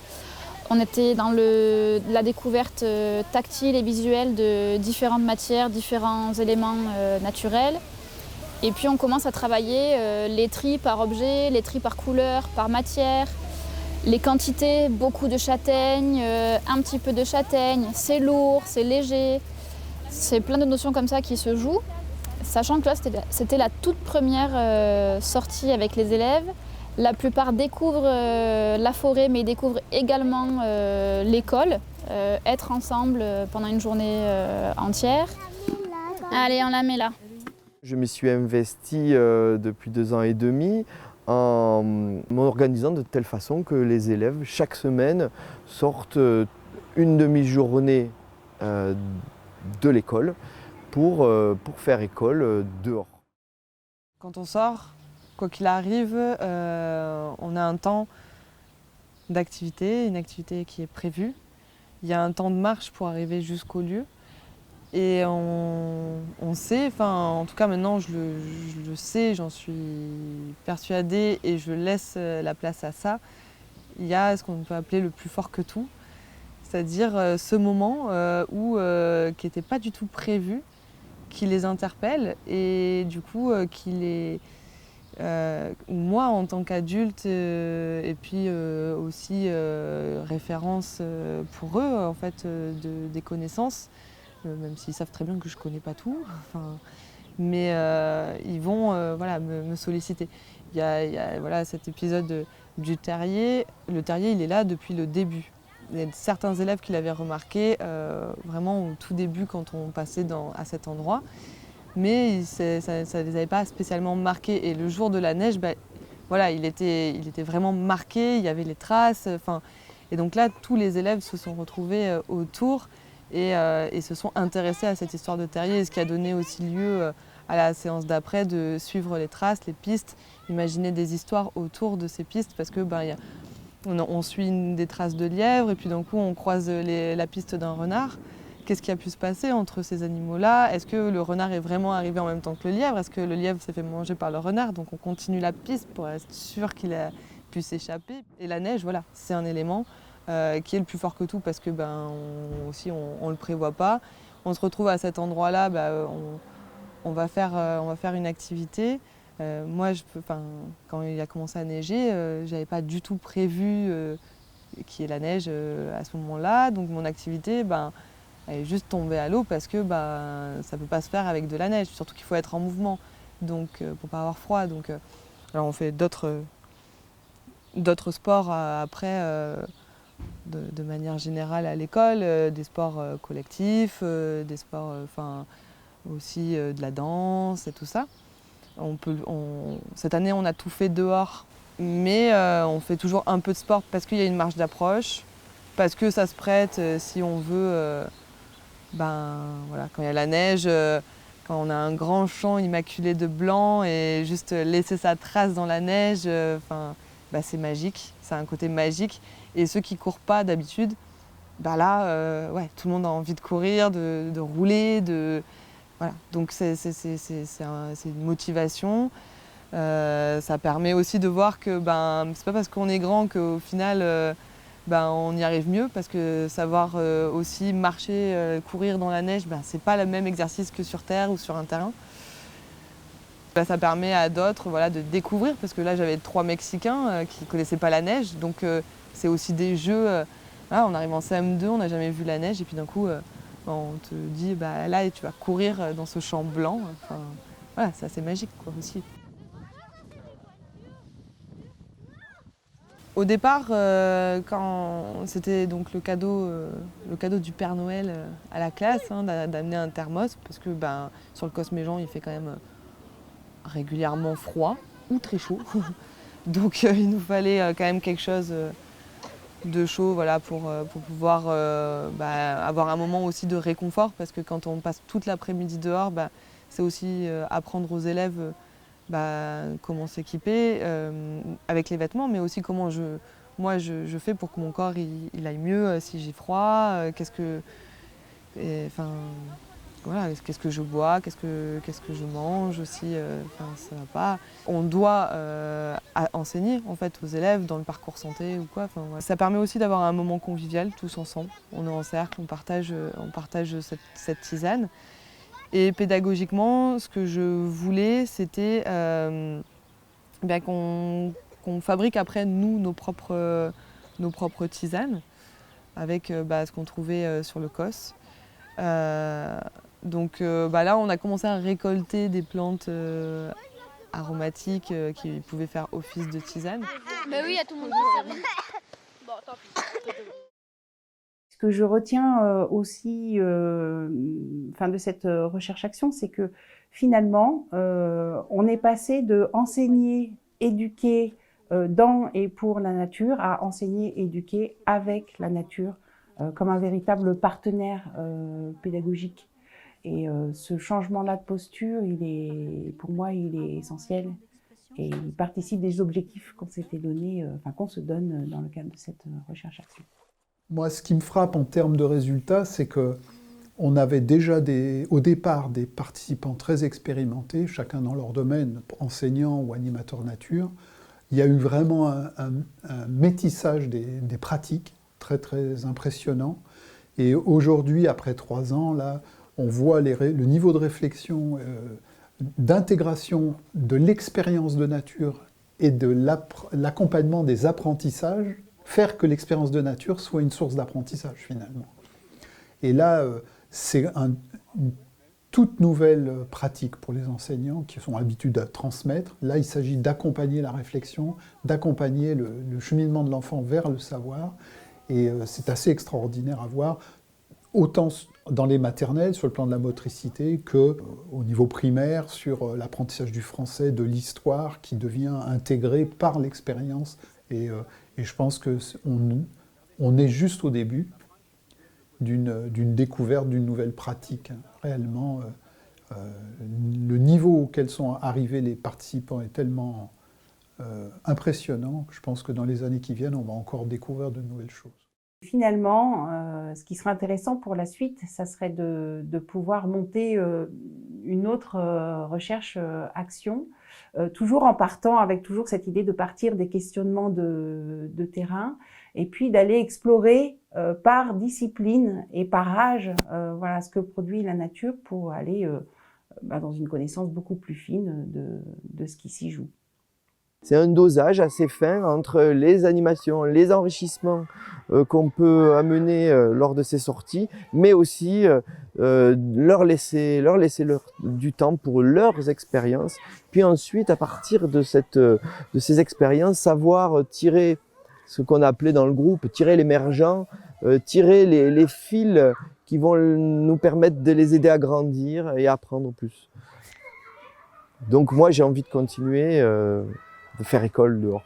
On était dans la découverte tactile et visuelle de différentes matières, différents éléments naturels. Et puis on commence à travailler les tris par objet, les tris par couleur, par matière, les quantités, beaucoup de châtaignes, un petit peu de châtaigne, c'est lourd, c'est léger. C'est plein de notions comme ça qui se jouent, sachant que là c'était la toute première sortie avec les élèves. La plupart découvrent la forêt, mais ils découvrent également l'école, être ensemble pendant une journée entière. Allez, on la met là. Je me suis investi depuis 2 ans et demi en m'organisant de telle façon que les élèves, chaque semaine, sortent une demi-journée de l'école pour faire école dehors. Quand on sort, quoi qu'il arrive, on a un temps d'activité, une activité qui est prévue. Il y a un temps de marche pour arriver jusqu'au lieu. Et on sait, enfin en tout cas maintenant je le sais, j'en suis persuadée et je laisse la place à ça. Il y a ce qu'on peut appeler le plus fort que tout, c'est-à-dire ce moment qui n'était pas du tout prévu, qui les interpelle et du coup moi en tant qu'adulte et puis aussi référence pour eux en fait des connaissances. Même s'ils savent très bien que je ne connais pas tout, mais ils vont me solliciter. Il y a cet épisode du terrier. Le terrier, il est là depuis le début. Il y a certains élèves qui l'avaient remarqué vraiment au tout début quand on passait à cet endroit, mais ça ne les avait pas spécialement marqués. Et le jour de la neige, il était vraiment marqué, il y avait les traces. Et donc là, tous les élèves se sont retrouvés autour. Et se sont intéressés à cette histoire de terrier, ce qui a donné aussi lieu à la séance d'après de suivre les traces, les pistes, imaginer des histoires autour de ces pistes parce que on suit des traces de lièvre et puis d'un coup on croise la piste d'un renard. Qu'est-ce qui a pu se passer entre ces animaux-là? Est-ce que le renard est vraiment arrivé en même temps que le lièvre? Est-ce que le lièvre s'est fait manger par le renard? Donc on continue la piste pour être sûr qu'il a pu s'échapper. Et la neige, voilà, c'est un élément qui est le plus fort que tout parce que on le prévoit pas. On se retrouve à cet endroit-là, on va faire une activité. Moi, quand il a commencé à neiger, j'avais pas du tout prévu qu'il y ait la neige à ce moment-là. Donc mon activité, elle est juste tombée à l'eau parce que ça peut pas se faire avec de la neige. Surtout qu'il faut être en mouvement, donc pour pas avoir froid. Donc alors on fait d'autres d'autres sports après, de manière générale à l'école, des sports collectifs, des sports, aussi de la danse et tout ça. Cette année, on a tout fait dehors, mais on fait toujours un peu de sport parce qu'il y a une marge d'approche, parce que ça se prête si on veut, voilà, quand il y a la neige, quand on a un grand champ immaculé de blanc et juste laisser sa trace dans la neige, c'est magique, c'est un côté magique. Et ceux qui ne courent pas d'habitude, là, tout le monde a envie de courir, de rouler, voilà. Donc c'est une motivation. Ça permet aussi de voir que c'est pas parce qu'on est grand qu'au final on y arrive mieux, parce que savoir aussi marcher, courir dans la neige, c'est pas le même exercice que sur terre ou sur un terrain. Ça permet à d'autres de découvrir, parce que là j'avais 3 Mexicains qui ne connaissaient pas la neige, donc c'est aussi des jeux. On arrive en CM2, on n'a jamais vu la neige, et puis d'un coup on te dit là tu vas courir dans ce champ blanc. Voilà, c'est assez magique aussi. Au départ, quand c'était donc le cadeau du Père Noël à la classe, d'amener un thermos, parce que sur le Cosméjean il fait quand même régulièrement froid ou très chaud. Donc il nous fallait quand même quelque chose de chaud, pour pouvoir avoir un moment aussi de réconfort, parce que quand on passe toute l'après-midi dehors, c'est aussi apprendre aux élèves comment s'équiper avec les vêtements, mais aussi comment je fais pour que mon corps il aille mieux si j'ai froid, qu'est-ce que je bois, qu'est-ce que je mange aussi, ça va pas. On doit enseigner en fait aux élèves dans le parcours santé ou quoi. Voilà. Ça permet aussi d'avoir un moment convivial tous ensemble. On est en cercle, on partage cette tisane. Et pédagogiquement, ce que je voulais, c'était qu'on fabrique après nous nos propres tisanes avec ce qu'on trouvait sur le COS. Donc là, on a commencé à récolter des plantes aromatiques qui pouvaient faire office de tisane. Mais oui, il y a tout le monde qui sait. Bon, tant pis. Ce que je retiens aussi de cette recherche-action, c'est que finalement, on est passé de enseigner, éduquer dans et pour la nature à enseigner, éduquer avec la nature, comme un véritable partenaire pédagogique. Et ce changement-là de posture, pour moi, il est essentiel. Et il participe des objectifs qu'on s'était donnés, qu'on se donne dans le cadre de cette recherche-action. Moi, ce qui me frappe en termes de résultats, c'est qu'on avait déjà au départ des participants très expérimentés, chacun dans leur domaine, enseignants ou animateurs nature. Il y a eu vraiment un métissage des pratiques très très impressionnant. Et aujourd'hui, après 3 ans, là, on voit le niveau de réflexion, d'intégration de l'expérience de nature et de l'accompagnement des apprentissages, faire que l'expérience de nature soit une source d'apprentissage finalement. Et là, c'est une toute nouvelle pratique pour les enseignants qui sont habitués à transmettre. Là, il s'agit d'accompagner la réflexion, d'accompagner le cheminement de l'enfant vers le savoir. Et c'est assez extraordinaire à voir, autant dans les maternelles, sur le plan de la motricité, qu'au niveau primaire, sur l'apprentissage du français, de l'histoire, qui devient intégré par l'expérience. Et je pense qu'on est juste au début d'une découverte, d'une nouvelle pratique. Réellement, le niveau auquel sont arrivés les participants est tellement impressionnant que je pense que dans les années qui viennent, on va encore découvrir de nouvelles choses. Finalement, ce qui serait intéressant pour la suite, ça serait de pouvoir monter une autre recherche-action, toujours en partant avec toujours cette idée de partir des questionnements de terrain, et puis d'aller explorer par discipline et par âge ce que produit la nature pour aller dans une connaissance beaucoup plus fine de ce qui s'y joue. C'est un dosage assez fin entre les animations, les enrichissements qu'on peut amener lors de ces sorties, mais aussi leur laisser du temps pour leurs expériences. Puis ensuite, à partir de ces expériences, savoir tirer ce qu'on a appelé dans le groupe, tirer l'émergent, tirer les fils qui vont nous permettre de les aider à grandir et à apprendre plus. Donc moi, j'ai envie de continuer de faire école dehors.